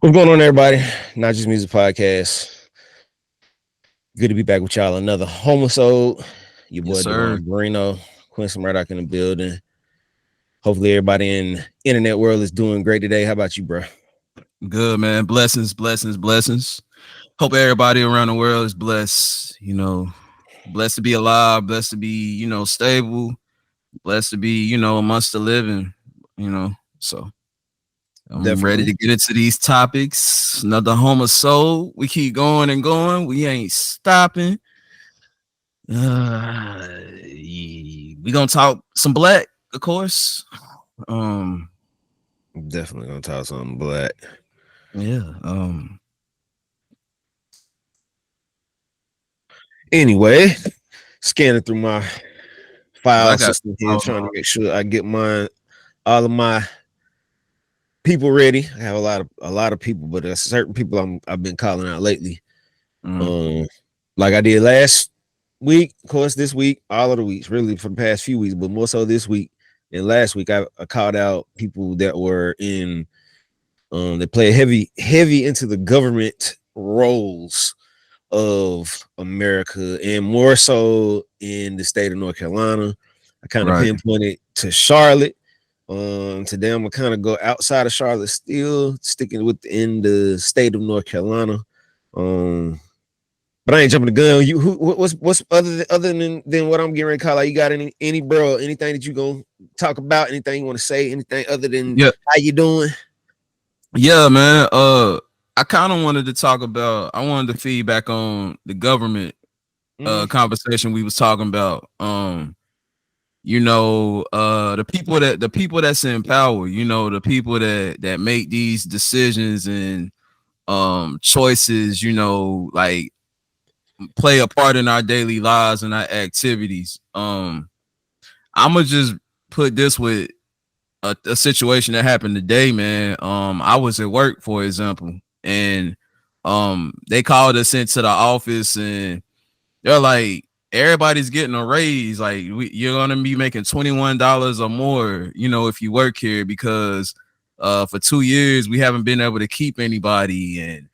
What's going on, everybody? Not Just Music Podcast. Good to be back with y'all. Another homicide. Your Yes, boy sir. Duan Marino, Quincy Murdoch in the building. Hopefully, everybody in the internet world is doing great today. How about you, bro? Good, man. Blessings, blessings, blessings. Hope everybody around the world is blessed. Blessed to be alive, blessed to be, stable, blessed to be, amongst the living, So I'm ready Definitely. to get into these topics. Another homicide. We keep going and going. We ain't stopping. We gonna talk some black, of course. Um, Definitely gonna talk something black. yeah. Anyway, scanning through my I file got system here, trying to make sure I get all of my people ready. I have a lot of people, but there's certain people I've been calling out lately. mm, Um, like I did last week, of course, this week, all of the weeks, really for the past few weeks, but more so this week and last week, I called out people that were in that play heavy into the government roles of America, and more so in the state of North Carolina. I kind of right. pinpointed to Charlotte. Today I'm gonna kind of go outside of Charlotte, still sticking within the state of North Carolina. Um, but I ain't jumping the gun. You what's other than what I'm getting ready to call out? You got any bro, anything that you gonna talk about? Anything you want to say? Anything other than Yeah. how you doing? Yeah, man. I kind of wanted to talk about. I wanted to feedback on the government Mm, conversation we was talking about. The people that's in power. The people that make these decisions and choices. Like play a part in our daily lives and our activities. I'm gonna just put this with a situation that happened today, man. I was at work, for example, and they called us into the office and they're like, everybody's getting a raise. Like, you're gonna be making $21 or more, if you work here, because for 2 years we haven't been able to keep anybody, and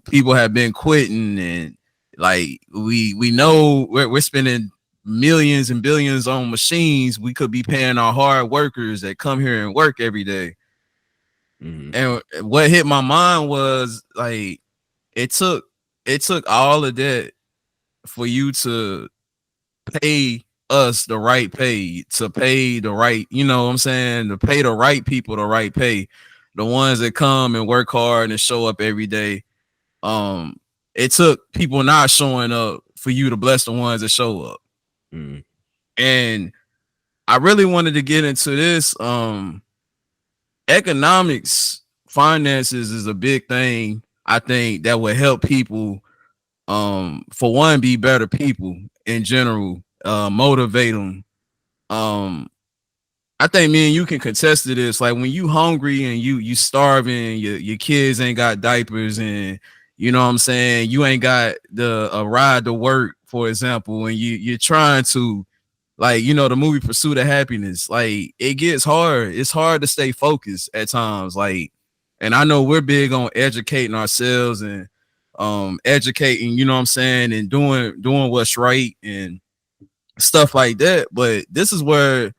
people have been quitting, and like we know we're spending millions and billions on machines. We could be paying our hard workers that come here and work every day. mm, And what hit my mind was like, it took all of that for you to pay us the right pay, to pay the right, what I'm saying, to pay the right people the right pay, the ones that come and work hard and show up every day. Um, it took people not showing up for you to bless the ones that show up. mm. And I really wanted to get into this. Economics, finances is a big thing. I think that would help people, for one, be better people in general, motivate them. um I think me and you can contest to this. Like, when you hungry and you starving, your kids ain't got diapers, and you know what I'm saying, you ain't got the a ride to work, for example, and you're trying to, like, the movie Pursuit of Happiness. Like, it gets hard. It's hard to stay focused at times. Like, and I know we're big on educating ourselves and educating, you know what I'm saying, and doing what's right and stuff like that. But this is where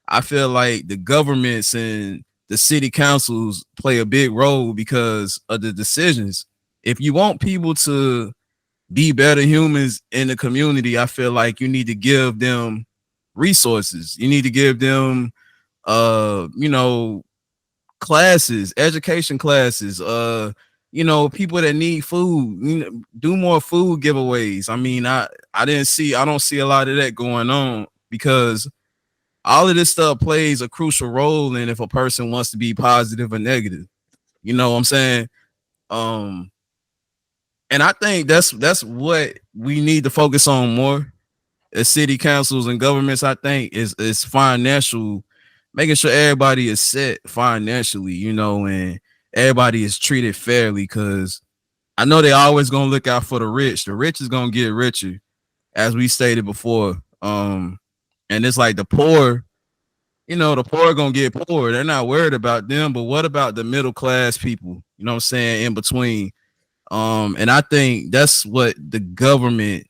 I feel like the governments and the city councils play a big role because of the decisions. If you want people to be better humans in the community, I feel like you need to give them resources. You need to give them you know, classes, education classes, people that need food, do more food giveaways. I mean, I don't see a lot of that going on because all of this stuff plays a crucial role in if a person wants to be positive or negative. You know what I'm saying? Um, and I think that's what we need to focus on more as city councils and governments. I think is financial, making sure everybody is set financially, and everybody is treated fairly. Because I know they always gonna look out for the rich. The rich is gonna get richer, as we stated before. And it's like the poor. the poor are gonna get poor. They're not worried about them, but what about the middle class people? You know what I'm saying? In between. And I think that's what the government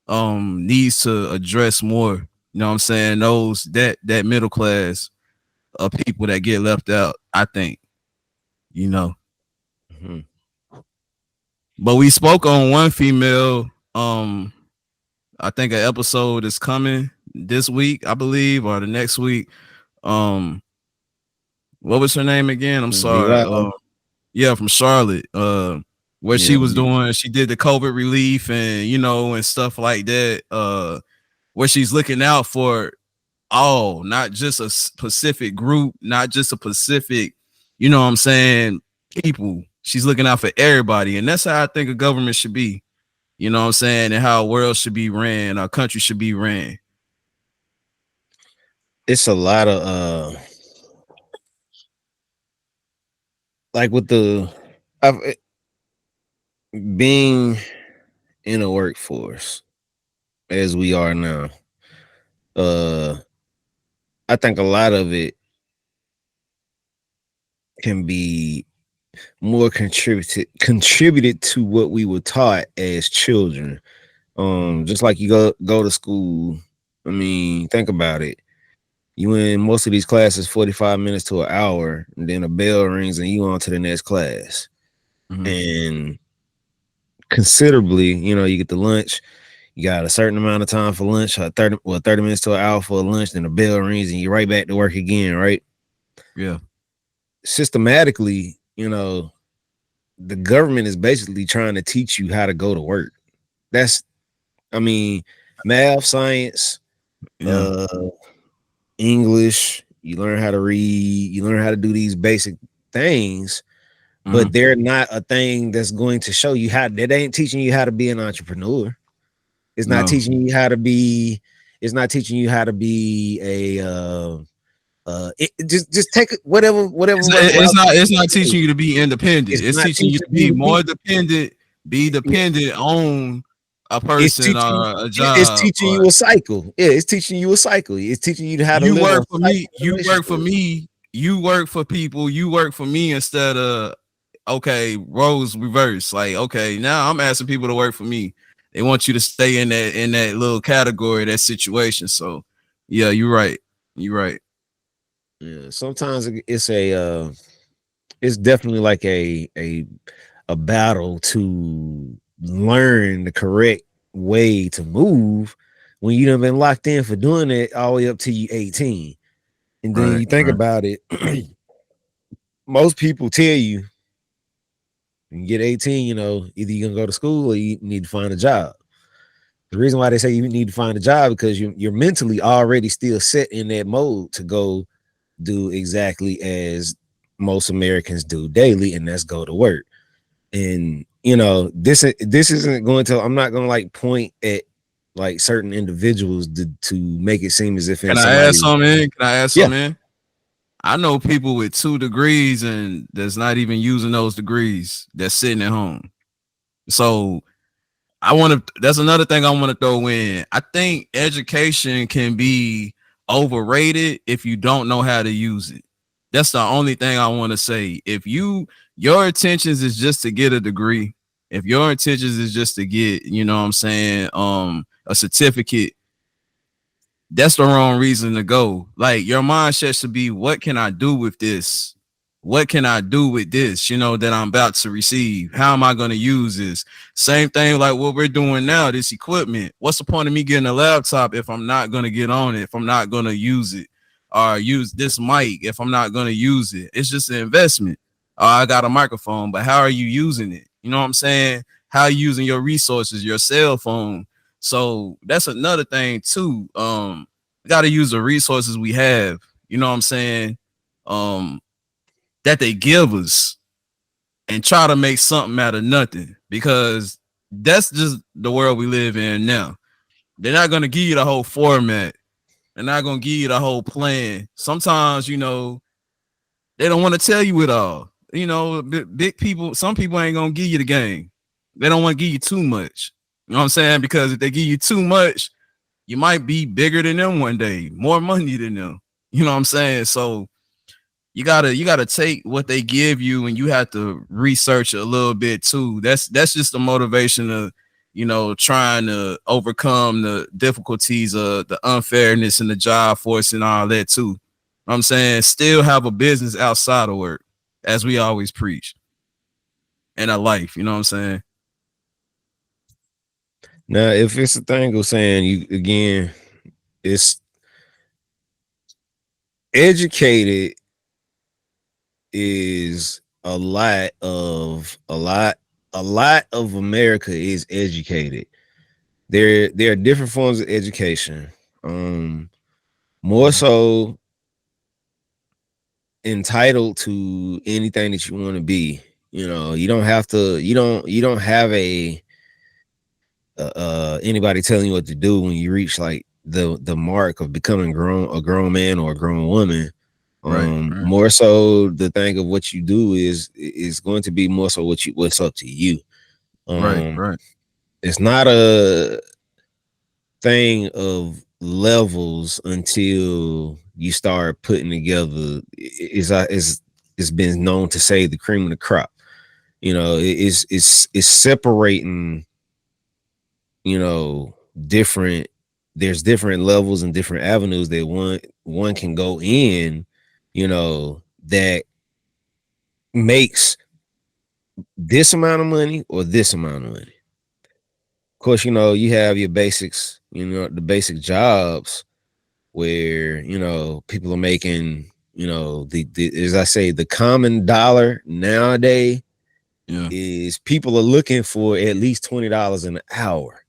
needs to address more. You know what I'm saying? Those that middle class of people that get left out, I think, you know. Mhm. But we spoke on one female. I think an episode is coming this week, I believe, or the next week. Um, what was her name again? I'm sorry. Delilah. Yeah, from Charlotte. Where she Yeah, was doing, she did the COVID relief and and stuff like that. Where she's looking out for all, not just a specific group, not just a specific, you know what I'm saying, people. She's looking out for everybody. And that's how I think a government should be. You know what I'm saying? And how a world should be ran, our country should be ran. it's a lot of like with the I've, being in a workforce as we are now. I think a lot of it can be more contributed to what we were taught as children. Just like you go to school. I mean, think about it. You in most of these classes 45 minutes to an hour, and then a bell rings and you on to the next class. Mm-hmm. And considerably, you get the lunch. You got a certain amount of time for lunch, 30 minutes to an hour for lunch, then the bell rings and you're right back to work again, right? Yeah. Systematically, the government is basically trying to teach you how to go to work. That's, math, science, Yeah. English, you learn how to read, you learn how to do these basic things, but they're not a thing that's going to show you how. That ain't teaching you how to be an entrepreneur. It's not teaching you how to be. It's not teaching you how to be a. Just take it, whatever. It's not teaching you to be independent. It's teaching you to be more dependent. Be dependent on a person or a job. It's teaching you a cycle. Yeah, it's teaching you a cycle. It's teaching you how to you live work for me. You work for me. You work for people. You work for me instead of roles reverse. Like now I'm asking people to work for me. They want you to stay in that little category, that situation. So yeah, you're right. You're right. Yeah, sometimes it's definitely like a battle to learn the correct way to move when you done been locked in for doing it all the way up to you 18. And then you think about it, most people tell you when you get 18, either you're gonna go to school or you need to find a job. The reason why they say you need to find a job because you're mentally already still set in that mode to go do exactly as most Americans do daily, and that's go to work. And this isn't going to. I'm not going to like point at like certain individuals to make it seem as if Can I add something? Yeah. I know people with 2 degrees and that's not even using those degrees. That's sitting at home. So that's another thing I want to throw in. I think education can be overrated if you don't know how to use it. That's the only thing I want to say. If your intentions is just to get a degree, if your intentions is just to get, a certificate, that's the wrong reason to go. Like your mindset should be, what can I do with this? What can I do with this, that I'm about to receive? How am I going to use this? Same thing like what we're doing now, this equipment. What's the point of me getting a laptop if I'm not going to get on it, if I'm not going to use it, or use this mic if I'm not going to use it? It's just an investment. I got a microphone, but how are you using it? You know what I'm saying? How are you using your resources, your cell phone? So that's another thing too. We got to use the resources we have. You know what I'm saying? That they give us and try to make something out of nothing, because that's just the world we live in now. They're not going to give you the whole format. They're not going to give you the whole plan. Sometimes, they don't want to tell you it all. Big people, some people ain't going to give you the game. They don't want to give you too much. You know what I'm saying? Because if they give you too much, you might be bigger than them one day, more money than them. You know what I'm saying? So you gotta take what they give you, and you have to research a little bit too. That's just the motivation of, trying to overcome the difficulties of the unfairness in the job force and all that too. I'm saying still have a business outside of work, as we always preach, and a life. You know what I'm saying? Now, if it's a thing of saying you again, it's educated is a lot of America is educated. There are different forms of education. More so entitled to anything that you want to be. You don't have to. You don't have anybody telling you what to do when you reach like the mark of becoming a grown man or a grown woman. Right. More so the thing of what you do is going to be more so what's up to you. Right. It's not a thing of levels until you start putting together. It's been known to say the cream of the crop. It's separating. Different. There's different levels and different avenues that one can go in. That makes this amount of money or this amount of money. Of course, you have your basics. The basic jobs where people are making the as I say, the common dollar nowadays is people are looking for at least $20 an hour.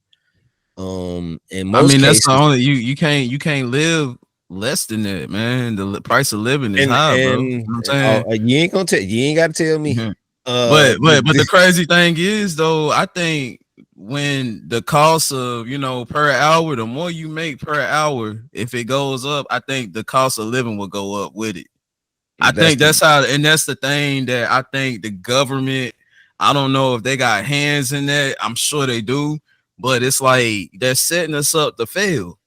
In most that's the cases, only you can't live less than that, man. The price of living is high, bro. You know what I'm saying? you ain't got to tell me. Mhm. But the crazy thing is though, I think when the cost of per hour, the more you make per hour, if it goes up, I think the cost of living will go up with it. I think that's how, and that's the thing that I think the government, I don't know if they got hands in that. I'm sure they do, but it's like they're setting us up to fail.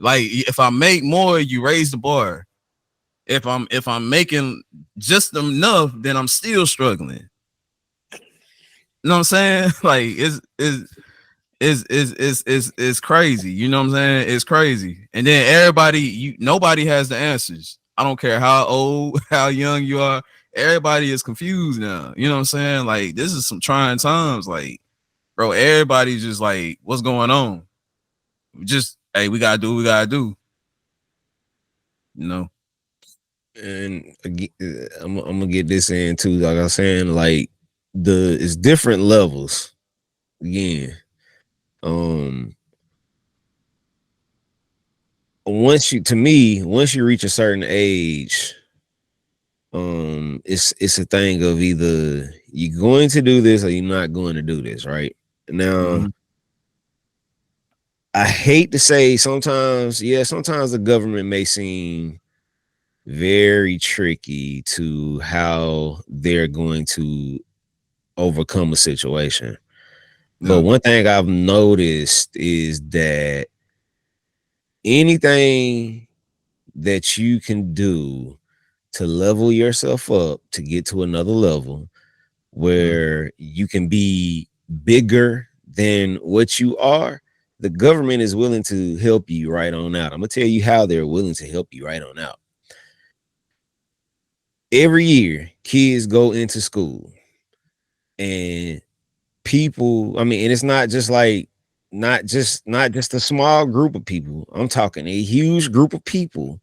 Like if I make more, you raise the bar. If I'm making just enough, then I'm still struggling. You know what I'm saying? Like it's crazy. You know what I'm saying? It's crazy. And then nobody has the answers. I don't care how old, how young you are. Everybody is confused now. You know what I'm saying? Like this is some trying times. Like, bro, everybody's just like, what's going on? Just hey, we gotta do what we gotta do. You know. And I'm gonna get this in too. Like I was saying, like it's different levels. Again, once you reach a certain age, it's a thing of either you're going to do this or you're not going to do this, right? Now, I hate to say sometimes the government may seem very tricky to how they're going to overcome a situation. But one thing I've noticed is that anything that you can do to level yourself up to get to another level where you can be bigger than what you are, the government is willing to help you right on out. I'm gonna tell you how they're willing to help you right on out. Every year, kids go into school and and it's not just a small group of people. I'm talking a huge group of people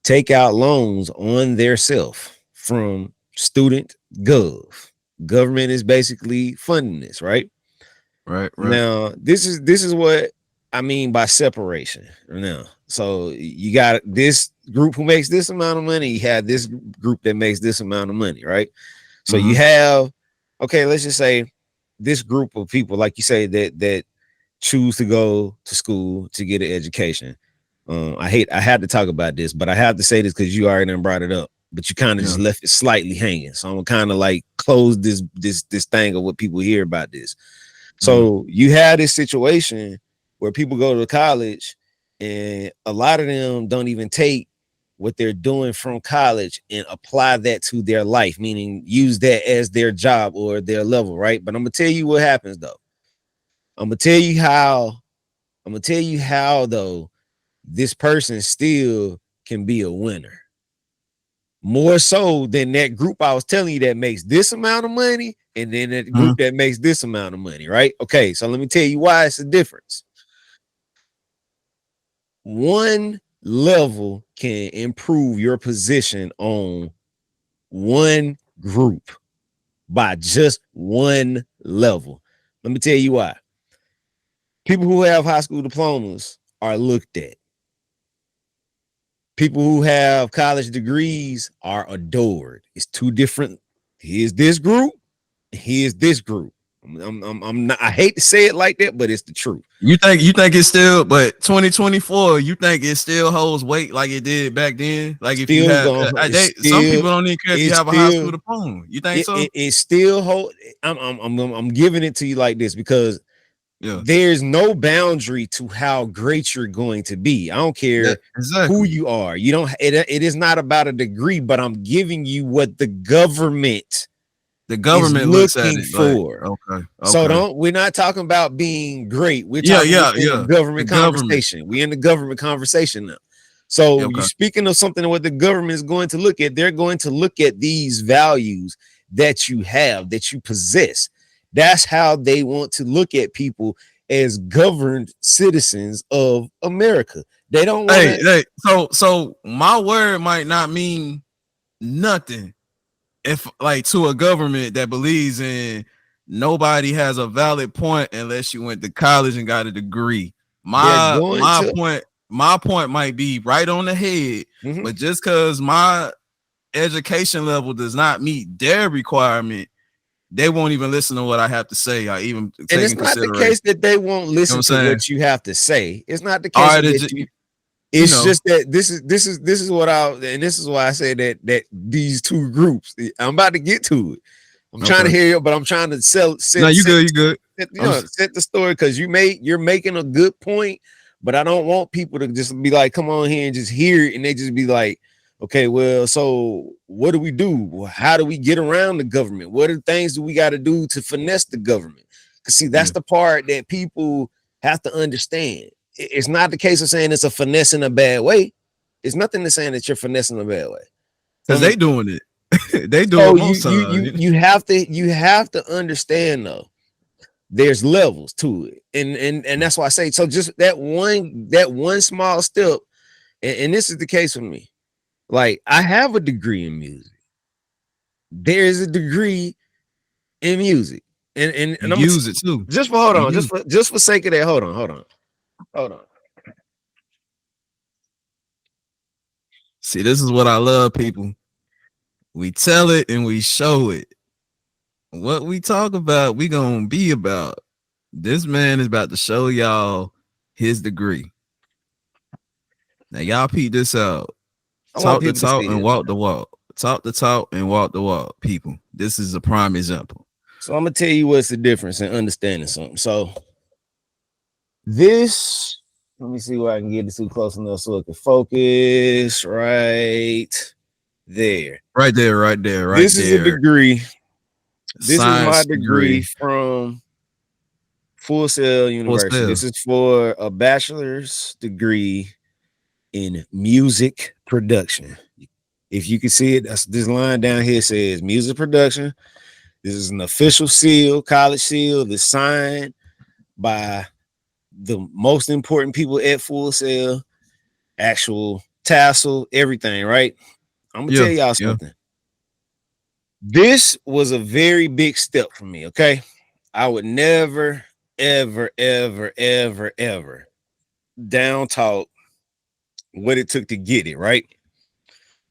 take out loans on their self from student gov. Government is basically funding this, right? Right. Now, this is what I mean by separation. Now, so you got this group who makes this amount of money, you have this group that makes this amount of money, right? So you have, okay, let's just say this group of people, like you say, that choose to go to school to get an education. I had to talk about this, but I have to say this because you already done brought it up, but you kind of just left it slightly hanging. So I'm gonna kind of like close this thing of what people hear about this. So you have this situation where people go to college and a lot of them don't even take what they're doing from college and apply that to their life, meaning use that as their job or their level, right? But I'm gonna tell you what happens though. I'm gonna tell you how though this person still can be a winner. More so than that group I was telling you that makes this amount of money, and then that group that makes this amount of money, right? Okay, so let me tell you why it's a difference. One level can improve your position on one group by just one level. Let me tell you why. People who have high school diplomas are looked at. People who have college degrees are adored. It's two different. Here's this group. Here's this group. I'm not. I hate to say it like that, but it's the truth. You think it's still, but 2024, you think it still holds weight like it did back then? Like if you have, some people don't even care if you have a high school diploma. You think so? It still hold. I'm giving it to you like this because there's no boundary to how great you're going to be. I don't care who you are. You don't. It is not about a degree, but I'm giving you what the government looks at it for. Okay. So we're not talking about being great. We're talking about government conversation. We're in the government conversation now. So you're speaking of something what the government is going to look at. They're going to look at these values that you have, that you possess. That's how they want to look at people as governed citizens of America. They don't want So my word might not mean nothing if like to a government that believes in nobody has a valid point unless you went to college and got a degree. My point might be right on the head, but just because my education level does not meet their requirement, they won't even listen to what I have to say. And it's not the case that they won't listen to what you have to say. It's not the case. It's just that this is what this is why I say that these two groups. I'm about to get to it. I'm trying to hear you, but I'm trying to set you good. Set the story because you're making a good point, but I don't want people to just be like, come on here and just hear it, and they just be like, okay, well, so what do we do? How do we get around the government? What are the things that we got to do to finesse the government? Because see, that's the part that people have to understand. It's not the case of saying it's a finesse in a bad way. It's nothing to saying that you're finessing in a bad way. Because they doing it. They do it most times. You have to understand though. There's levels to it, and that's why I say so. Just that one small step, and this is the case for me. Like I have a degree in music. There is a degree in music, and I'm use it too. Just for sake of that. Hold on. See, this is what I love, people. We tell it and we show it. What we talk about, we gonna be about. This man is about to show y'all his degree. Now, y'all peep this out. Talk the talk and walk the walk. Talk the talk and walk the walk, people. This is a prime example. So I'm gonna tell you what's the difference in understanding something. So this, let me see where I can get this too close enough so it can focus right there. Right there. This is a degree. This Science is my degree from Full Sail University. This is for a bachelor's degree in music production. If you can see it, that's this line down here says music production. This is an official seal, college seal that's signed by the most important people at Full Sail, actual tassel, everything, right? I'm gonna tell y'all something. This was a very big step for me, okay? I would never, ever down talk what it took to get it, right?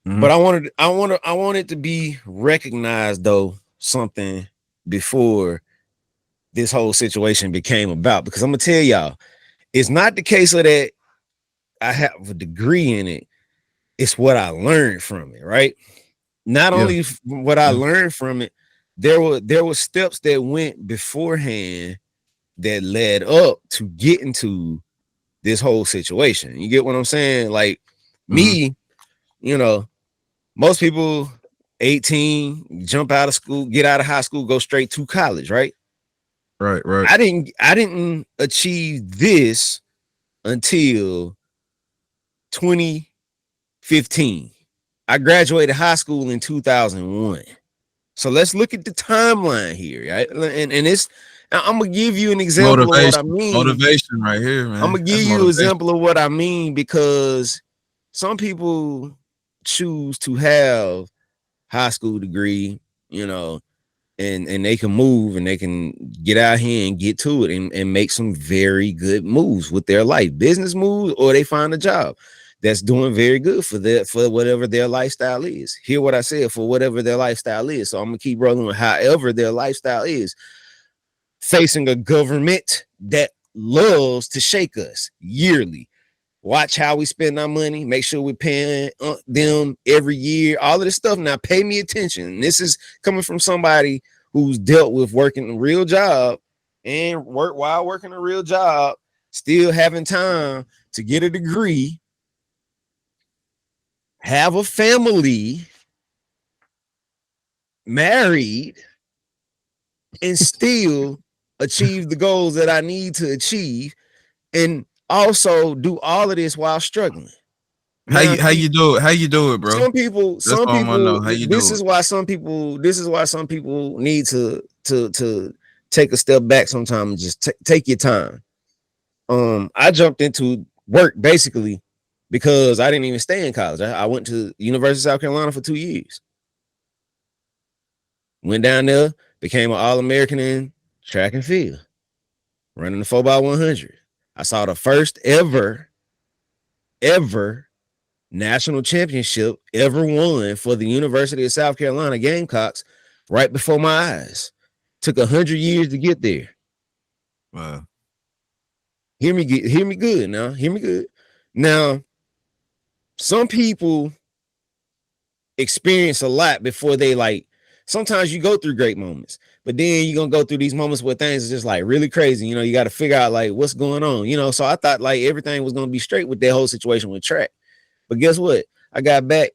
But I wanted to be recognized though something before this whole situation became about, because I'm gonna tell y'all, it's not the case of that I have a degree in it, it's what I learned from it, right? Not only what I learned from it, there were steps that went beforehand that led up to getting to this whole situation. You get what I'm saying? Like me, You know, most people 18 jump out of school, get out of high school, go straight to college, right? Right. I didn't achieve this until 2015. I graduated high school in 2001. So let's look at the timeline here, right? And it's I'm gonna give you an example of what I mean. Motivation right here, man. I'm gonna give you an example of what I mean, because some people choose to have high school degree, you know, and they can move and they can get out here and get to it and make some very good moves with their life, business moves, or they find a job that's doing very good for whatever their lifestyle is. Hear what I said, for whatever their lifestyle is. So I'm gonna keep rolling with however their lifestyle is, facing a government that loves to shake us yearly. Watch how we spend our money. Make sure we're paying them every year. All of this stuff. Now, pay me attention. This is coming from somebody who's dealt with working a real job and work while working a real job, still having time to get a degree, have a family, married, and still achieve the goals that I need to achieve, and also do all of this while struggling. How you do it? How you do it, bro? Some people, this is why some people need to take a step back sometimes and just take your time. I jumped into work basically because I didn't even stay in college. I went to University of South Carolina for 2 years. Went down there, became an All-American in track and field, running the 4x100. I saw the first ever national championship ever won for the University of South Carolina Gamecocks right before my eyes. Took 100 years to get there. Wow. Hear me good now. Hear me good. Now, some people experience a lot before they sometimes you go through great moments, but then you're going to go through these moments where things are just really crazy. You know, you got to figure out what's going on, so I thought everything was going to be straight with that whole situation with track. But guess what? I got back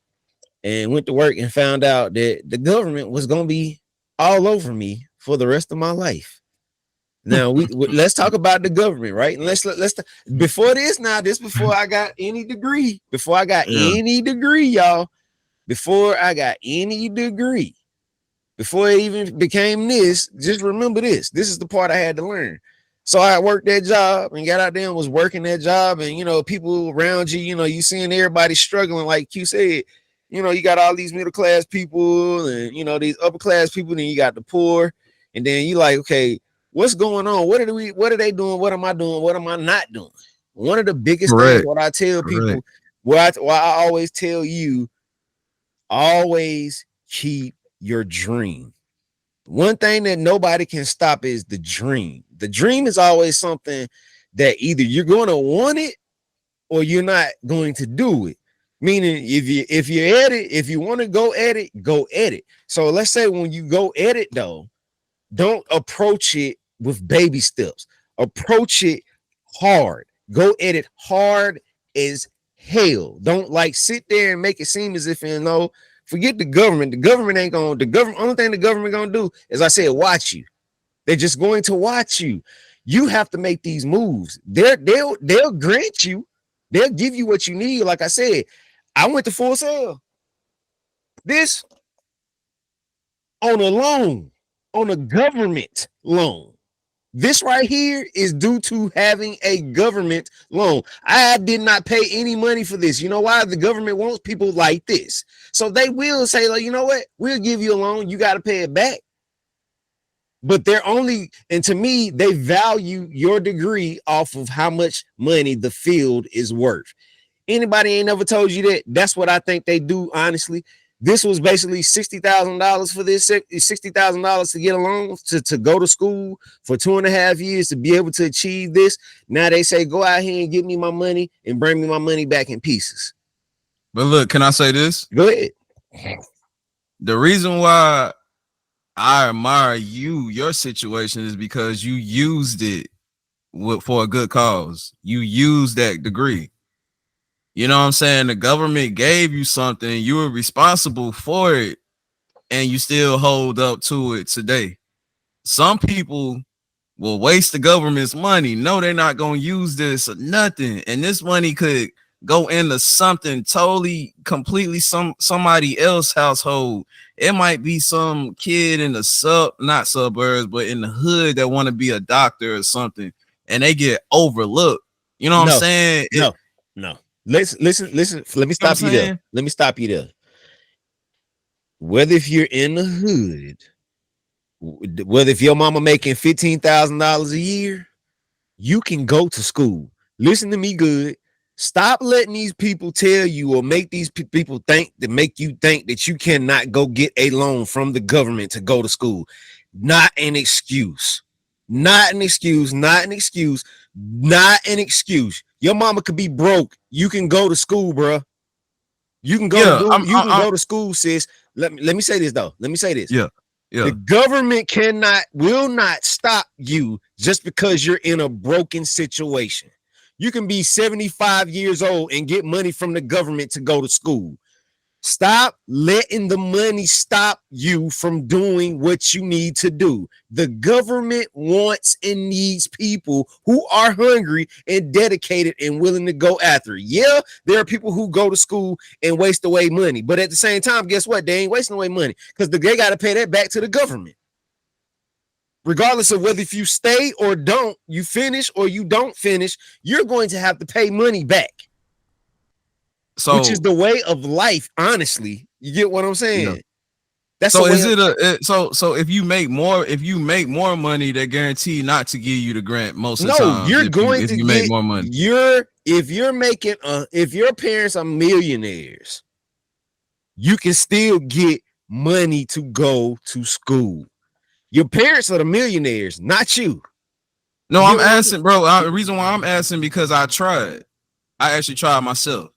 and went to work and found out that the government was going to be all over me for the rest of my life. Now let's talk about the government, right? And let's before this before I got any degree, before I got any degree, y'all, before I got any degree, before it even became this, just remember this. This is the part I had to learn. So I worked that job and got out there and was working that job. And, people around you, you seeing everybody struggling. Like Q said, you got all these middle class people and, these upper class people. Then you got the poor. And then you okay, what's going on? What are they doing? What am I doing? What am I not doing? One of the biggest things, what I tell people, what I always tell you, always keep your dream. One thing that nobody can stop is the dream. The dream is always something that either you're going to want it or you're not going to do it. Meaning if you're at it, if you want to go at it, go at it. So let's say when you go at it though, don't approach it with baby steps. Approach it hard. Go at it hard as hell. Don't sit there and make it seem as if forget the government. The government ain't gonna. Only thing the government gonna do is, I said, watch you. They're just going to watch you. You have to make these moves. They'll grant you. They'll give you what you need. Like I said, I went to Full Sail. This on a loan, on a government loan. This right here is due to having a government loan. I did not pay any money for this. You know why? The government wants people like this. So they will say, you know what? We'll give you a loan. You got to pay it back. But and to me, they value your degree off of how much money the field is worth. Anybody ain't never told you that? That's what I think they do, honestly. This was basically $60,000 for this, $60,000 to get a loan to go to school for 2.5 years to be able to achieve this. Now they say, go out here and give me my money and bring me my money back in pieces. But look, can I say this? Go ahead. The reason why I admire your situation is because you used it for a good cause. You used that degree. You know what I'm saying? The government gave you something, you were responsible for it, and you still hold up to it today. Some people will waste the government's money. No, they're not going to use this or nothing. And this money could go into something totally, completely somebody else's household. It might be some kid in the not suburbs, but in the hood that want to be a doctor or something, and they get overlooked. You know what I'm saying? No. Listen. Let me stop you there. Let me stop you there. Whether if you're in the hood, whether if your mama making $15,000 a year, you can go to school. Listen to me good. Stop letting these people tell you or make these people make you think that you cannot go get a loan from the government to go to school. Not an excuse. Not an excuse. Not an excuse. Not an excuse. Your mama could be broke. You can go to school, bro. You can go. Go to school, sis. Let me say this though. Let me say this. Yeah. The government will not stop you just because you're in a broken situation. You can be 75 years old and get money from the government to go to school. Stop letting the money stop you from doing what you need to do. The government wants and needs people who are hungry and dedicated and willing to go after it. Yeah, there are people who go to school and waste away money, but at the same time, guess what? They ain't wasting away money because they got to pay that back to the government. Regardless of whether if you stay or don't, you finish or you don't finish, you're going to have to pay money back. So, which is the way of life, honestly. You get what I'm saying? Yeah. That's so. Is it so? If you make more money, they're guaranteed not to give you the grant most of the time. No, you're going to make more money. If your parents are millionaires, you can still get money to go to school. Your parents are the millionaires, not you. No, I'm asking, bro. The reason why I'm asking because I tried. I actually tried myself.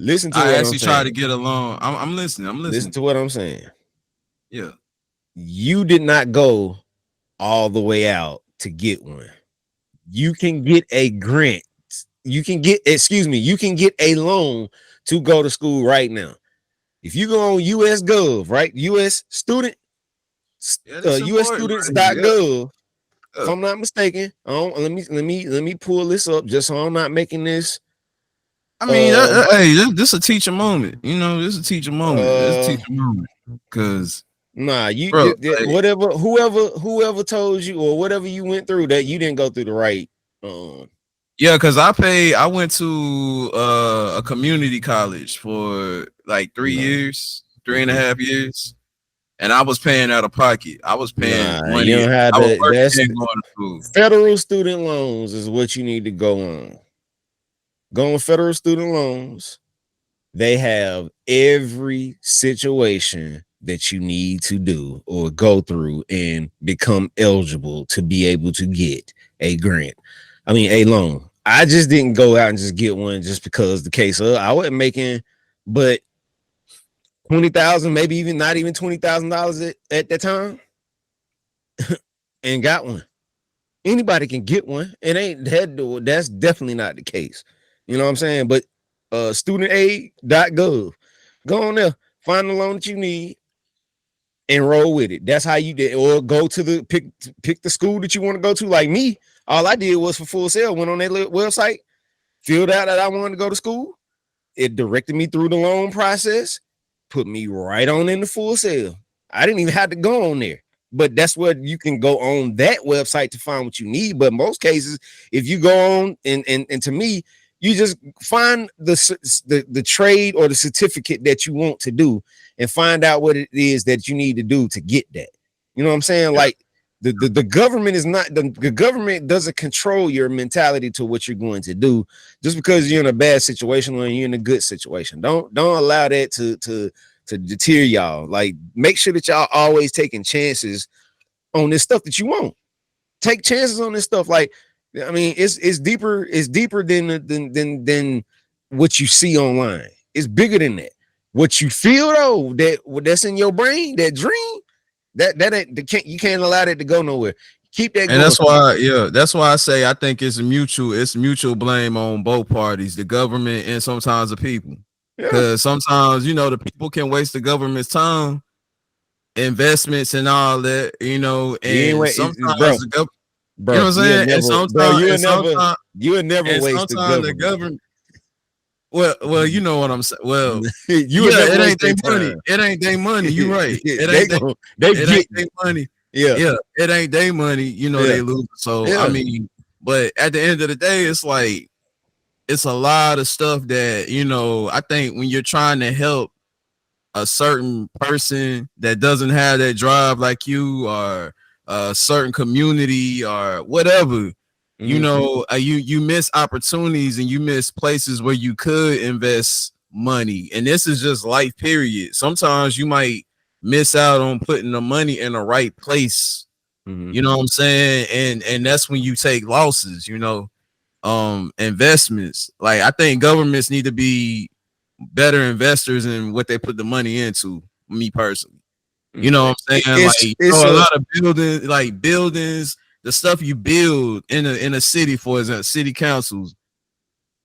Listen to I actually tried to get a loan. I'm listening. Listen to what I'm saying. Yeah. You did not go all the way out to get one. You can get a grant. You can get a loan to go to school right now. If you go on US Gov, right? US student USstudents.gov. If I'm not mistaken, let me pull this up just so I'm not making this. I mean, hey, this a teacher moment. You know, this a teacher moment. Because whoever told you or whatever you went through that you didn't go through the right. Yeah, because I went to a community college for like 3 years, 3.5 years. And I was paying out of pocket. I was paying money. You don't have federal student loans is what you need to go on. Go on federal student loans. They have every situation that you need to do or go through and become eligible to be able to get a grant. I mean, a loan. I just didn't go out and just get one just because the case of I wasn't making, but $20,000, maybe even not even $20,000 at that time, and got one. Anybody can get one. It ain't that. That's definitely not the case. You know what I'm saying? But studentaid.gov, go on there, find the loan that you need, and roll with it. That's how you did. Or go to the pick the school that you want to go to. Like me, all I did was for Full Sail. Went on their website, filled out that I wanted to go to school. It directed me through the loan process. Put me right on in the Full Sail. I didn't even have to go on there, but that's what you can go on that website to find what you need. But most cases, if you go on and to me, you just find the trade or the certificate that you want to do and find out what it is that you need to do to get that. You know what I'm saying? Yeah. Like the government is not the government doesn't control your mentality to what you're going to do just because you're in a bad situation or you're in a good situation. Don't allow that to deter y'all. Like, make sure that y'all always taking chances on this stuff that you want. Take chances on this stuff. Like, I mean, it's deeper than what you see online. It's bigger than that. What you feel though, that's in your brain, that dream. You can't allow that to go nowhere. Keep that And going. that's why I say I think it's mutual blame on both parties, the government and sometimes the people. Yeah. Because sometimes, the people can waste the government's time, investments and all that, and Bro, sometimes the government, you know bro, what I'm saying? And you would never waste the sometimes the government. government, well, you know what I'm saying. Well, You would never it waste ain't their their money. time. It ain't their money. You right. They It get ain't their money. yeah. Yeah, it ain't their money. Yeah. They lose. So Yeah. I mean, but at the end of the day, it's like it's a lot of stuff that I think when you're trying to help a certain person that doesn't have that drive like you, or a certain community or whatever, you miss opportunities and you miss places where you could invest money. And this is just life, period. Sometimes you might miss out on putting the money in the right place. You know what I'm saying? And that's when you take losses, investments. Like, I think governments need to be better investors in what they put the money into, me personally. You know what I'm saying? It's a lot of buildings, the stuff you build in a city, for example, city councils,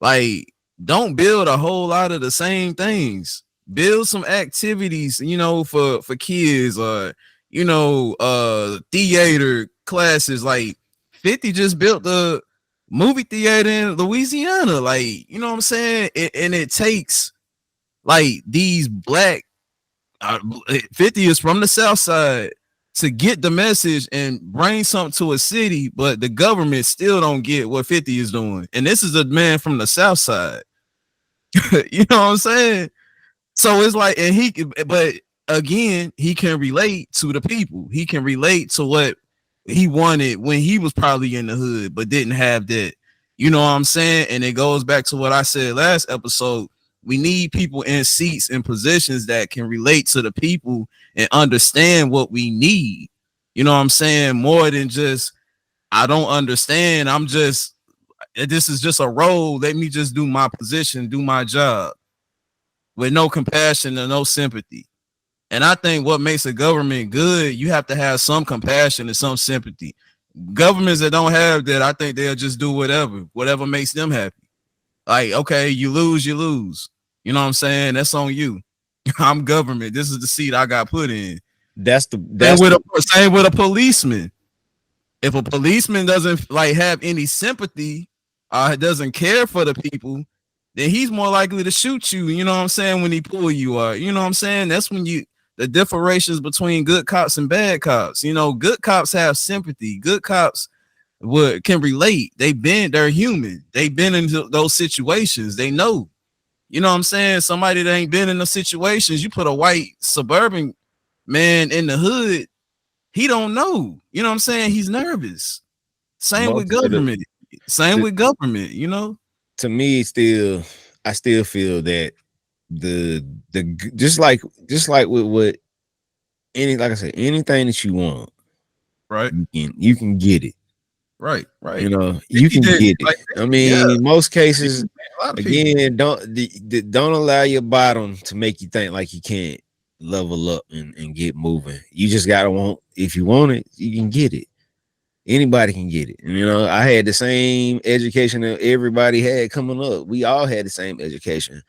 like, don't build a whole lot of the same things. Build some activities, for kids, or theater classes. Like 50 just built the movie theater in Louisiana. Like, you know what I'm saying? And it takes like these black 50 is from the South Side to get the message and bring something to a city, but the government still don't get what 50 is doing. And this is a man from the South Side. You know what I'm saying? So it's like, but again, he can relate to the people. He can relate to what he wanted when he was probably in the hood, but didn't have that. You know what I'm saying? And it goes back to what I said last episode. We need people in seats and positions that can relate to the people and understand what we need. You know what I'm saying? More than just, I don't understand. This is just a role. Let me just do my position, do my job with no compassion and no sympathy. And I think what makes a government good, you have to have some compassion and some sympathy. Governments that don't have that, I think they'll just do whatever makes them happy. Like, okay, you lose, you lose. You know what I'm saying? That's on you. I'm government. This is the seat I got put in. Same with a policeman. If a policeman doesn't have any sympathy, doesn't care for the people, then he's more likely to shoot you. You know what I'm saying? When he pull you out, you know what I'm saying? That's when the differentiations between good cops and bad cops. Good cops have sympathy. Good cops can relate. They're human. They've been in those situations. They know. You know what I'm saying? Somebody that ain't been in those situations, you put a white suburban man in the hood, he don't know. You know what I'm saying? He's nervous. Same with government. To me, I still feel that the just like with what like I said, anything that you want, right? You can get it. Right. You can get it. I mean, most cases, again, don't allow your bottom to make you think like you can't level up and get moving. You just gotta want. If you want it, you can get it. Anybody can get it. I had the same education that everybody had coming up. We all had the same education.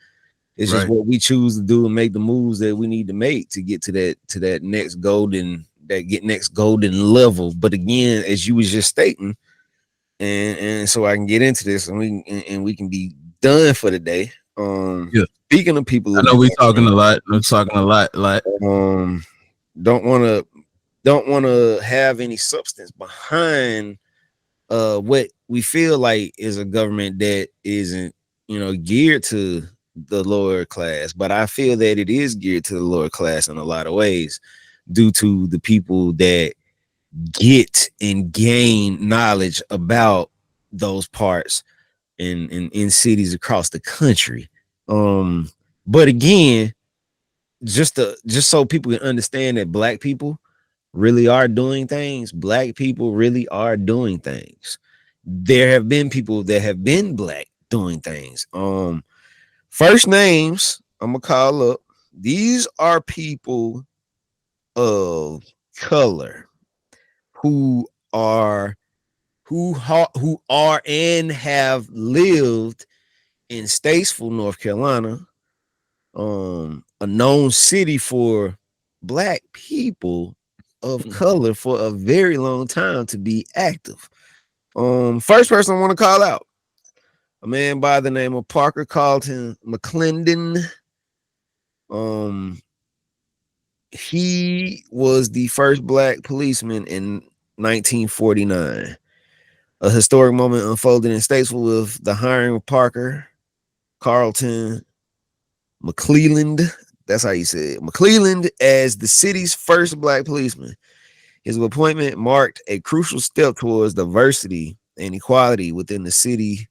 It's just what we choose to do and make the moves that we need to make to get to that next golden level. But again, as you was just stating, and so I can get into this and we can be done for the day. Speaking of people, I know we're talking a lot. Don't want to have any substance behind what we feel like is a government that isn't geared to the lower class, but I feel that it is geared to the lower class in a lot of ways due to the people that get and gain knowledge about those parts in cities across the country. But again, just so people can understand that black people really are doing things. Black people really are doing things. There have been people that have been black doing things. First names I'm gonna call up. These are people of color who are who are and have lived in Statesville, North Carolina, a known city for Black people of color for a very long time to be active. First person I want to call out, a man by the name of Parker Carlton McClelland. He was the first Black policeman in 1949. A historic moment unfolded in Statesville with the hiring of Parker Carlton McClelland. That's how you say it. McClelland as the city's first Black policeman. His appointment marked a crucial step towards diversity and equality within the city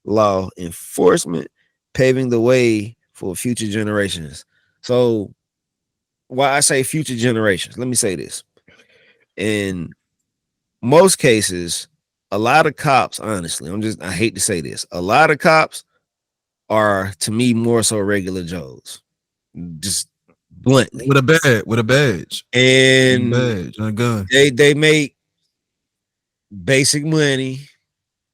law enforcement, paving the way for future generations. So, why I say future generations, let me say this. In most cases, a lot of cops, honestly, I hate to say this, a lot of cops are, to me, more so regular Joes. Just bluntly. With a badge. And a gun. They make basic money.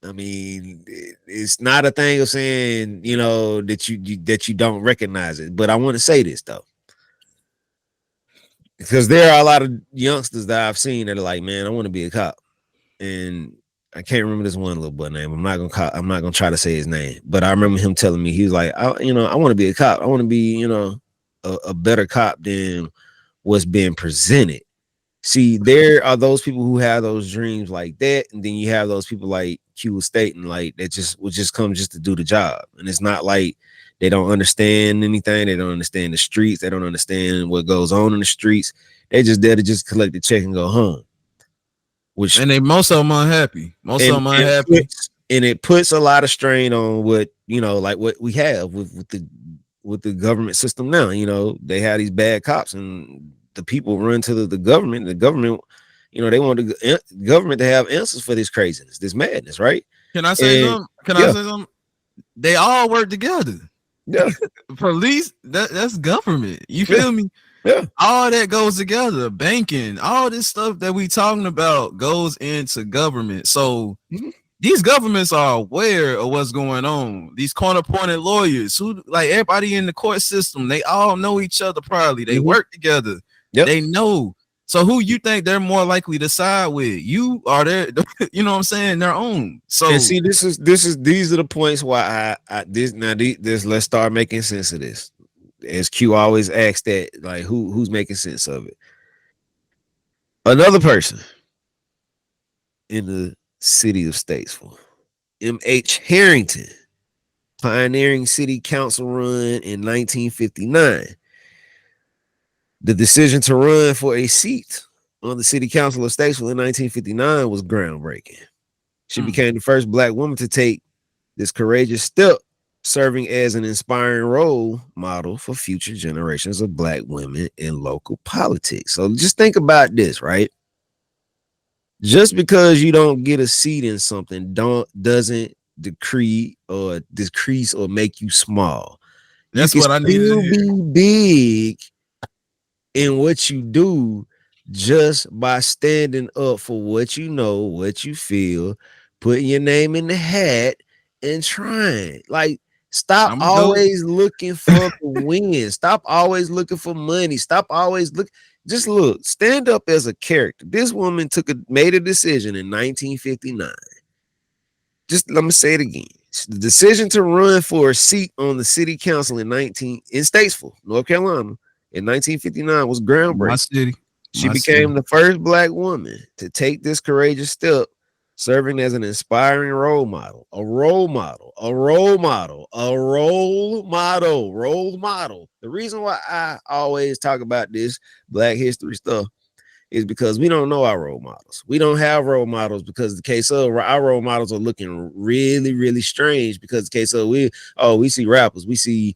I mean, it's not a thing of saying, that you don't recognize it. But I want to say this though, because there are a lot of youngsters that I've seen that are like, man, I want to be a cop. And I can't remember this one little boy name. I'm not gonna try to say his name, but I remember him telling me, he was like, I want to be a cop. I want to be, a better cop than what's being presented. See, there are those people who have those dreams like that, and then you have those people like Q was stating, like that would just come just to do the job. And it's not like they don't understand anything. They don't understand the streets. They don't understand what goes on in the streets. They just there to just collect the check and go home. And most of them unhappy. And it puts a lot of strain on what, like what we have with the government system now. They have these bad cops and the people run to the government. The government, they want the government to have answers for this craziness, this madness, right? Can I say something? I say something? They all work together. Yeah. Police, that's government. You feel me? Yeah. All that goes together. Banking, all this stuff that we talking about goes into government. So these governments are aware of what's going on. These corner-pointed lawyers, who like everybody in the court system, they all know each other probably. They work together. Yep. They know. So who you think they're more likely to side with? You are there, you know what I'm saying? Their own. So and see, these are the points why let's start making sense of this. As Q always asks that, like, who's making sense of it? Another person in the city of Statesville, M.H. Harrington, pioneering city council run in 1959. The decision to run for a seat on the city council of Statesville in 1959 was groundbreaking. She became the first Black woman to take this courageous step, serving as an inspiring role model for future generations of Black women in local politics. So just think about this, right? Just because you don't get a seat in something doesn't decrease or make you small. That's what I need to be big in what you do just by standing up for what you know, what you feel, putting your name in the hat and trying. Like, stop always looking for the win. Stop always looking for money. Stop always just look, stand up as a character. This woman made a decision in 1959. Just let me say it again. The decision to run for a seat on the city council in Statesville, North Carolina, in 1959 was groundbreaking. My city. She became the first Black woman to take this courageous step, serving as an inspiring role model. The reason why I always talk about this Black history stuff is because we don't know our role models. We don't have role models because the case of our role models are looking really, really strange because the case of we see rappers, we see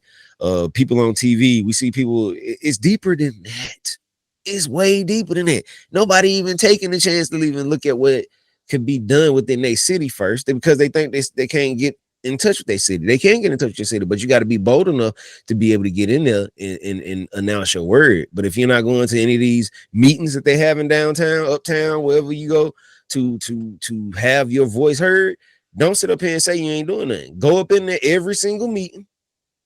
people on TV, we see people. It's deeper than that. It's way deeper than that. Nobody even taking the chance to even look at what could be done within their city first, because they think they can't get in touch with their city. They can get in touch with your city, but you got to be bold enough to be able to get in there and announce your word. But if you're not going to any of these meetings that they have in downtown, uptown, wherever you go, to have your voice heard, don't sit up here and say you ain't doing nothing. Go up in there every single meeting,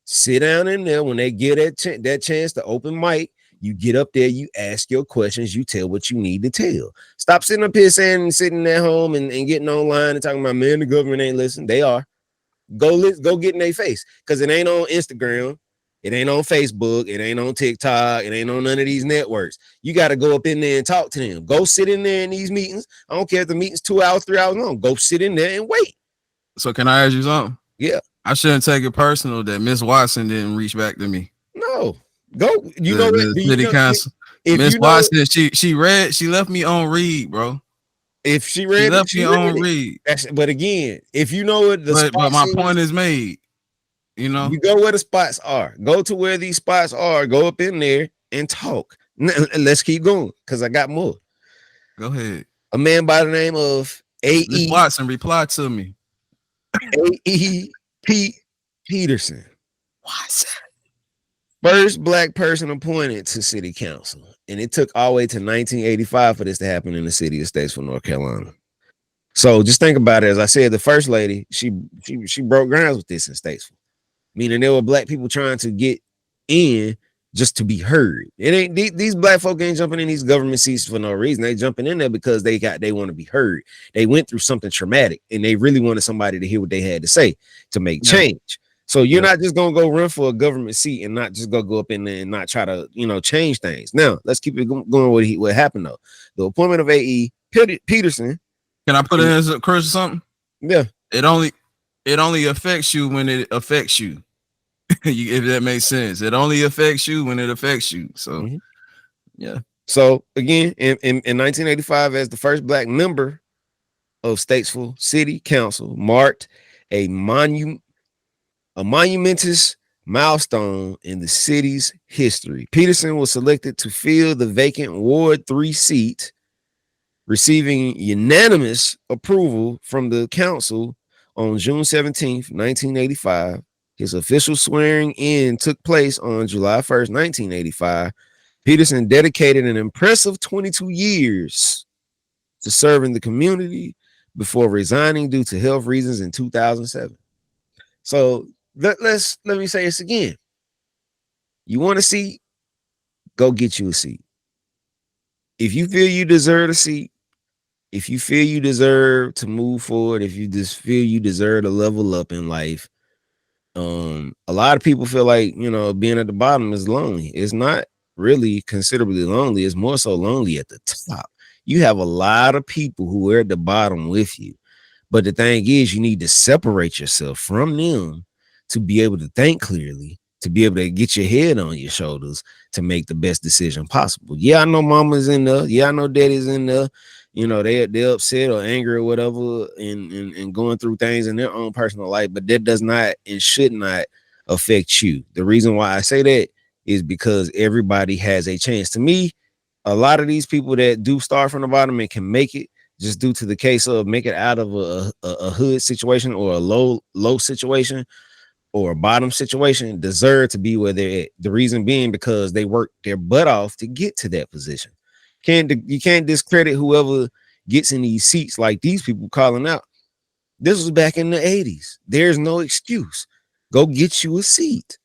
sit down in there when they get that chance to open mic. You get up there, you ask your questions, you tell what you need to tell. Stop sitting up here sitting at home and getting online and talking about, man, the government ain't listening. They are. Go get in their face, because it ain't on Instagram, it ain't on Facebook, it ain't on TikTok, it ain't on none of these networks. You got to go up in there and talk to them. Go sit in there in these meetings. I don't care if the meeting's 2 hours, 3 hours long. Go sit in there and wait. So can I ask you something? Yeah. I shouldn't take it personal that Miss Watson didn't reach back to me. No. Go. You know what? City council. Miss Watson, she left me on read, bro. If she read, she left me on read. But again, if you know what but my point is made, you know, you go where the spots are. Go to where these spots are. Go up in there and talk. Let's keep going, because I got more. Go ahead. A man by the name of A.E. Miss Watson, reply to me. A.E. Peterson. Watson. First black person appointed to city council. And it took all the way to 1985 for this to happen in the city of Statesville, North Carolina. So just think about it. As I said, the first lady, she broke grounds with this in Statesville. Meaning there were black people trying to get in just to be heard. It ain't these black folk ain't jumping in these government seats for no reason. They jumping in there because they want to be heard. They went through something traumatic and they really wanted somebody to hear what they had to say to make change. So you're not just gonna go run for a government seat and not just go up in there and not try to, change things. Now let's keep it going. What happened though? The appointment of A.E. Peterson. Can I put it as a curse or something? Yeah. It only affects you when it affects you. If that makes sense. It only affects you when it affects you. So yeah. So again, in 1985, as the first black member of Statesville City Council, marked a monumentous milestone in the city's history. Peterson was selected to fill the vacant Ward 3 seat, receiving unanimous approval from the council on June 17th, 1985. His official swearing in took place on July 1st, 1985. Peterson dedicated an impressive 22 years to serving the community before resigning due to health reasons in 2007. So let me say this again. You want a seat? Go get you a seat. If you feel you deserve a seat, if you feel you deserve to move forward, if you just feel you deserve to level up in life, a lot of people feel like, being at the bottom is lonely. It's not really considerably lonely. It's more so lonely at the top. You have a lot of people who are at the bottom with you. But the thing is, you need to separate yourself from them to be able to think clearly, to be able to get your head on your shoulders to make the best decision possible. Yeah, I know mama's in there. Yeah, I know daddy's in there. They're upset or angry or whatever and going through things in their own personal life, but that does not and should not affect you. The reason why I say that is because everybody has a chance. To me, a lot of these people that do start from the bottom and can make it just due to the case of make it out of a hood situation or a low situation or a bottom situation deserve to be where they're at. The reason being because they worked their butt off to get to that position. You can't discredit whoever gets in these seats like these people calling out. This was back in the 80s. There's no excuse. Go get you a seat.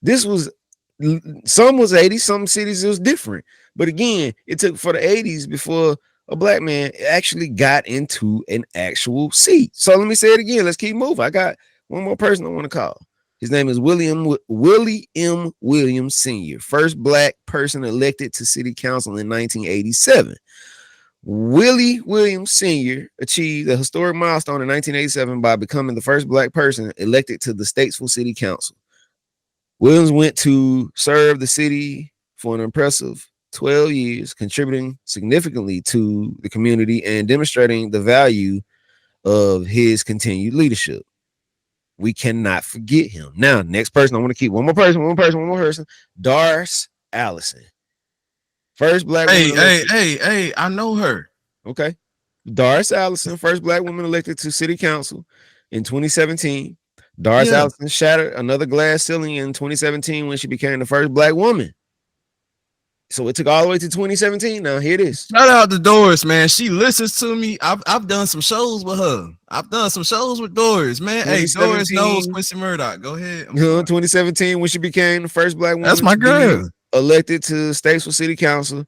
Some was 80s, some cities it was different. But again, it took for the 80s before a black man actually got into an actual seat. So let me say it again. Let's keep moving. I got one more person I want to call. His name is Willie M. Williams Sr., first black person elected to city council in 1987. Willie Williams Sr. achieved a historic milestone in 1987 by becoming the first black person elected to the Statesville City Council. Williams went to serve the city for an impressive 12 years, contributing significantly to the community and demonstrating the value of his continued leadership. We cannot forget him. Now, next person, I want to keep one more person. Doris Allison. First black woman. Hey, I know her. Okay. Doris Allison, first black woman elected to city council in 2017. Doris Allison shattered another glass ceiling in 2017 when she became the first black woman So it took all the way to 2017. Now here it is. Shout out to Doris, man. She listens to me. I've done some shows with her. I've done some shows with Doris, man. Hey, Doris knows Quincy Murdoch. Go ahead. 2017, when she became the first black woman. That's my girl. Elected to Statesville City Council.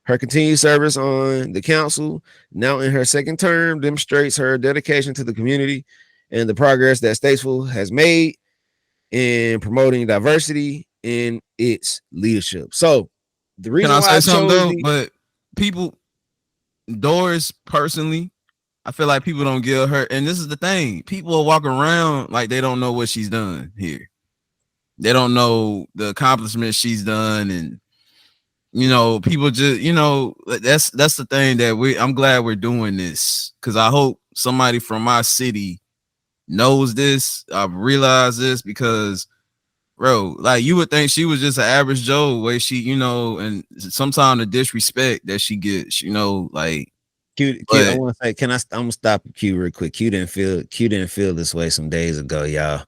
Her continued service on the council, now in her second term, demonstrates her dedication to the community and the progress that Statesville has made in promoting diversity in its leadership. So the reason Can I why say something though? the, but people, Doris personally, I feel like people don't give her, and this is the thing, people are walking around like they don't know what she's done here. They don't know the accomplishments she's done, and you know, people just, you know, that's the thing that I'm glad we're doing this, because I hope somebody from my city knows this. I've realized this because, bro, like you would think she was just an average Joe, way she, you know, and sometimes the disrespect that she gets, you know, like. Q, I want to say, I'm gonna stop Q real quick. Q didn't feel this way some days ago, y'all.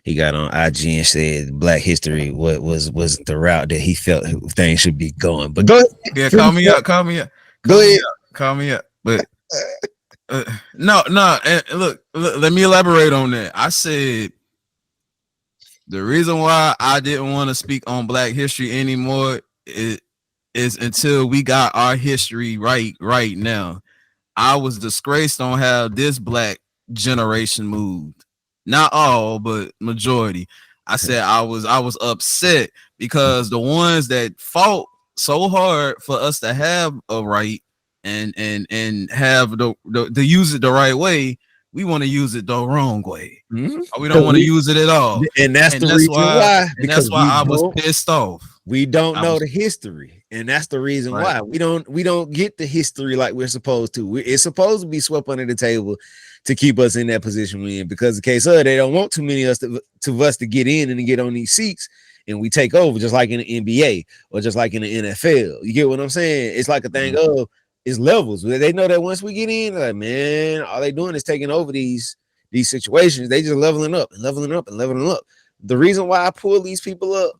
He got on IG and said Black History was the route that he felt things should be going. But go ahead. Yeah, call me up. Go ahead. Call me up. But no. And look, let me elaborate on that. I said the reason why I didn't want to speak on Black history anymore is until we got our history right now. I was disgraced on how this Black generation moved. Not all, but majority. I said I was upset because the ones that fought so hard for us to have a right and have the use it the right way, we want to use it the wrong way. Mm-hmm. We don't want to use it at all. And that's the reason why. And that's why I was pissed off. We don't know the history, and that's the reason why we don't get the history like we're supposed to. It's supposed to be swept under the table to keep us in that position we're in, because the case of they don't want too many of us to get in and to get on these seats, and we take over, just like in the NBA or just like in the NFL. You get what I'm saying? It's like a thing of it's levels. They know that once we get in, like, man, all they doing is taking over these situations. They just leveling up and leveling up and leveling up. The reason why I pull these people up,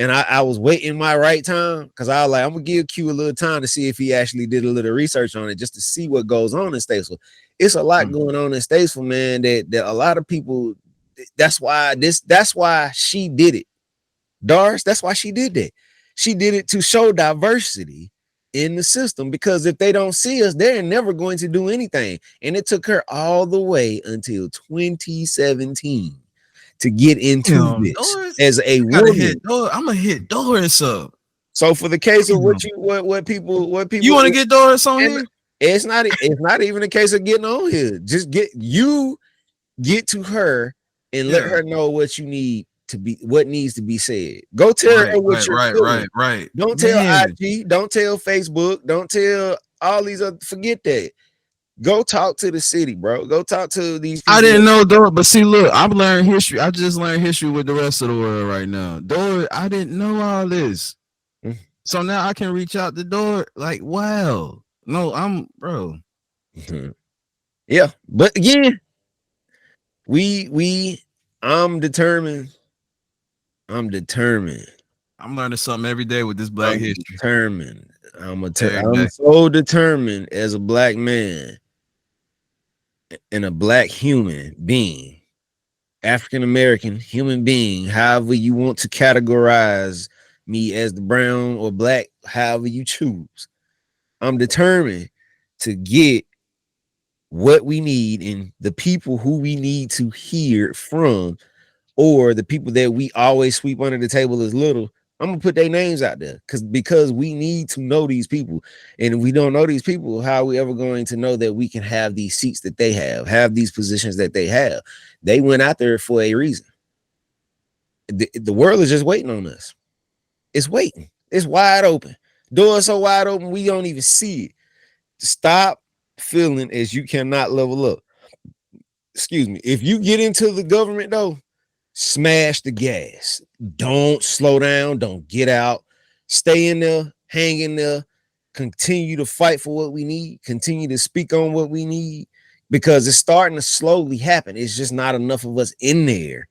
and I was waiting my right time, because I was like, I'm gonna give Q a little time to see if he actually did a little research on it, just to see what goes on in Statesville. It's a lot going on in Statesville, man, that a lot of people, that's why she did it. Doris, that's why she did that. She did it to show diversity in the system, because if they don't see us, they're never going to do anything. And it took her all the way until 2017 to get into this Doris, as a woman. I'm gonna hit Doris up. So for the case of what people you want to get Doris on here? It's not even a case of getting on here. Just get to her and let her know what you need to be, what needs to be said. Go tell her what you're doing. Right. Don't tell IG, don't tell Facebook, don't tell all these other, forget that. Go talk to the city, bro. Go talk to these people. I didn't know Doris, but see, look, I've learned history. I just learned history with the rest of the world right now. Doris, I didn't know all this. So now I can reach out to Doris. Like, wow. No, I'm bro. Yeah, but again, I'm determined. I'm learning something every day with this Black history. Determined. I'm so determined as a Black man and a Black human being, African American human being, however you want to categorize me, as the brown or Black, however you choose. I'm determined to get what we need and the people who we need to hear from, or the people that we always sweep under the table as little. I'm gonna put their names out there because we need to know these people. And if we don't know these people, how are we ever going to know that we can have these seats that they have these positions that they have? They went out there for a reason. The world is just waiting on us. It's waiting. It's wide open. Doors so wide open, we don't even see it. Stop feeling as you cannot level up. Excuse me. If you get into the government, though, smash the gas. Don't slow down. Don't get out. Stay in there. Hang in there. Continue to fight for what we need. Continue to speak on what we need, because it's starting to slowly happen. It's just not enough of us in there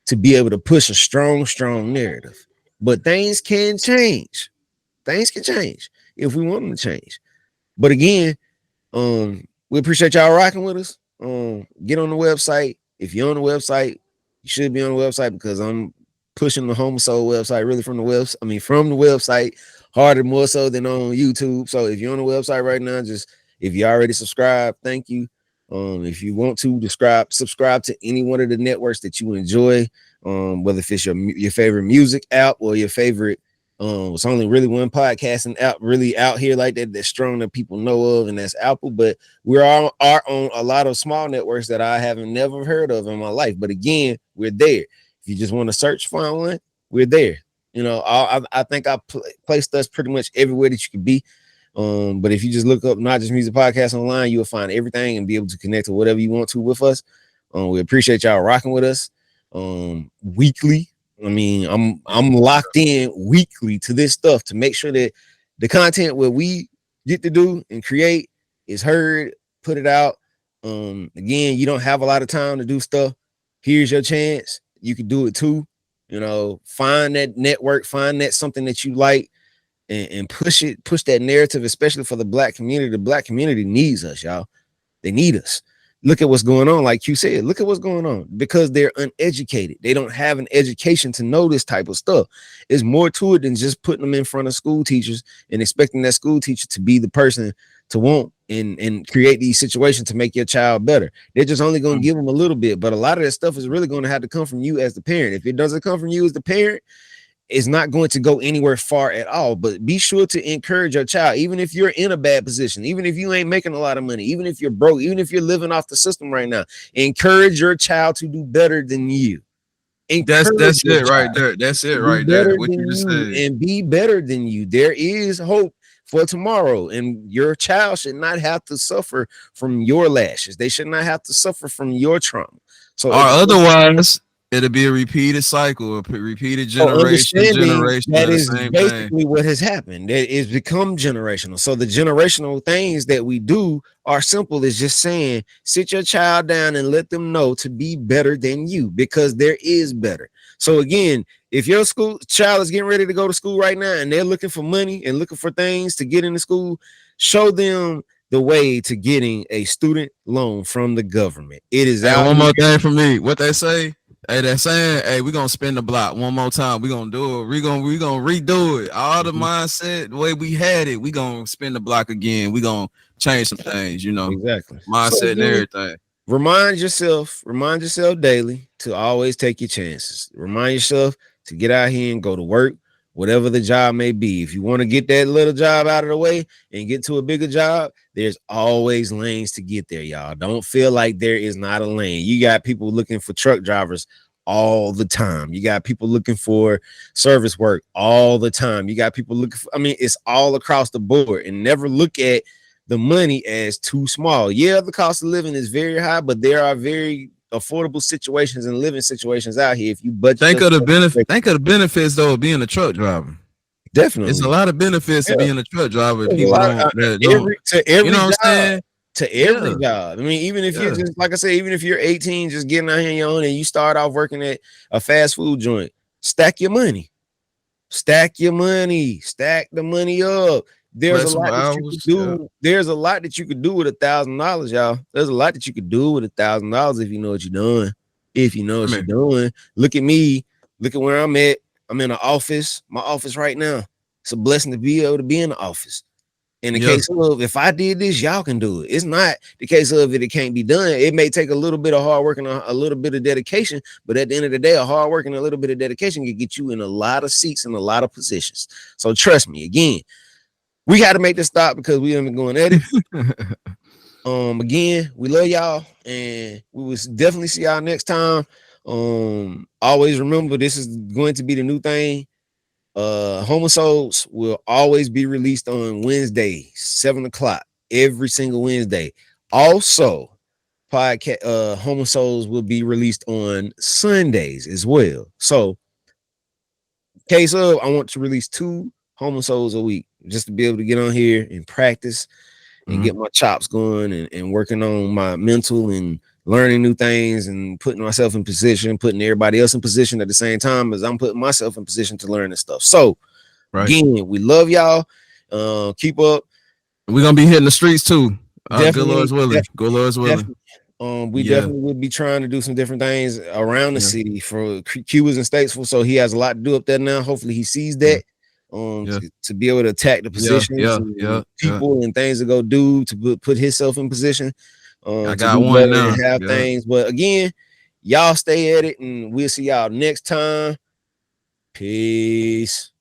to be able to push a strong narrative. But things can change. Things can change if we want them to change. But again, we appreciate y'all rocking with us. Get on the website. If you're on the website, you should be on the website because I'm pushing the Home Soul website really from the website harder, more so than on YouTube. So if you're on the website right now, just if you already subscribed, thank you. If you want to subscribe to any one of the networks that you enjoy, whether if it's your favorite music app or your favorite, it's only really one podcasting app really out here like that that's strong that people know of, and that's Apple. But we're all are on a lot of small networks that I haven't never heard of in my life. But again, we're there. If you just want to search for one, we're there. You know, I think I placed us pretty much everywhere that you could be. But if you just look up Not Just Music Podcast online, you'll find everything and be able to connect to whatever you want to with us. We appreciate y'all rocking with us weekly. I mean, I'm locked in weekly to this stuff to make sure that the content what we get to do and create is heard, put it out. Again, you don't have a lot of time to do stuff. Here's your chance. You can do it too. You know, find that network, find that something that you like, and push that narrative, especially for the Black community. The Black community needs us, y'all. They need us. Look at what's going on. Like you said, look at what's going on because they're uneducated. They don't have an education to know this type of stuff. There's more to it than just putting them in front of school teachers and expecting that school teacher to be the person to want and create these situations to make your child better. They're just only going to give them a little bit, but a lot of that stuff is really going to have to come from you as the parent. If it doesn't come from you as the parent, it's not going to go anywhere far at all. But be sure to encourage your child, even if you're in a bad position, even if you ain't making a lot of money, even if you're broke, even if you're living off the system right now, encourage your child to do better than you. That's it right there. That's it right there. What you just said. And be better than you. There is hope for tomorrow, and your child should not have to suffer from your lashes. They should not have to suffer from your trauma. So, or otherwise, it'll be a repeated cycle, a repeated generation. That is basically what has happened. It is become generational. So the generational things that we do are simple as just saying, sit your child down and let them know to be better than you, because there is better. So again, if your child is getting ready to go to school right now and they're looking for money and looking for things to get into school, show them the way to getting a student loan from the government. It is out. One more thing for me. What they say? Hey, they're saying, hey, we're gonna spin the block one more time. We're gonna do it. We're gonna redo it. All the mindset, the way we had it, we're gonna spin the block again. We're gonna change some things, you know. Exactly. Mindset and everything. Remind yourself daily to always take your chances. Remind yourself to get out here and go to work, whatever the job may be. If you want to get that little job out of the way and get to a bigger job, there's always lanes to get there, y'all. Don't feel like there is not a lane. You got people looking for truck drivers all the time. You got people looking for service work all the time. You got people looking for, it's all across the board. And never look at the money as too small. Yeah, the cost of living is very high, but there are very affordable situations and living situations out here. If you budget, think of the benefits though of being a truck driver. Definitely, it's a lot of benefits to being a truck driver. People to every job. Even if you're just like I said, even if you're 18, just getting out here on your own and you start off working at a fast food joint, stack your money, stack the money up. There's a lot that you could do. There's a lot that you could do with $1,000, y'all. There's a lot that you could do with $1,000 if you know what you're doing. If you know what you're doing. Look at me. Look at where I'm at. I'm in an office. My office right now. It's a blessing to be able to be in the office. In the case of if I did this, y'all can do it. It's not the case of it can't be done. It may take a little bit of hard work and a little bit of dedication, but at the end of the day, a hard work and a little bit of dedication can get you in a lot of seats and a lot of positions. So trust me, again, we got to make this stop because we haven't been going at it. Again, we love y'all and we will definitely see y'all next time. Always remember, this is going to be the new thing. Homisodes will always be released on Wednesday, 7:00 every single Wednesday. Also, podcast Homisodes will be released on Sundays as well. So, case of, I want to release 2 Homisodes a week just to be able to get on here and practice and get my chops going and working on my mental and learning new things and putting myself in position, putting everybody else in position at the same time as I'm putting myself in position to learn this stuff. So Right. Again, we love y'all. Keep up. We're gonna be hitting the streets too. Good Definitely, Lord's willing. Good Lord's willing. We definitely would be trying to do some different things around the city for Cubans and Statesville. So he has a lot to do up there now. Hopefully he sees that. To be able to attack the positions and people and things to go do to put himself in position. I got one now. Have things, but again, y'all stay at it, and we'll see y'all next time. Peace.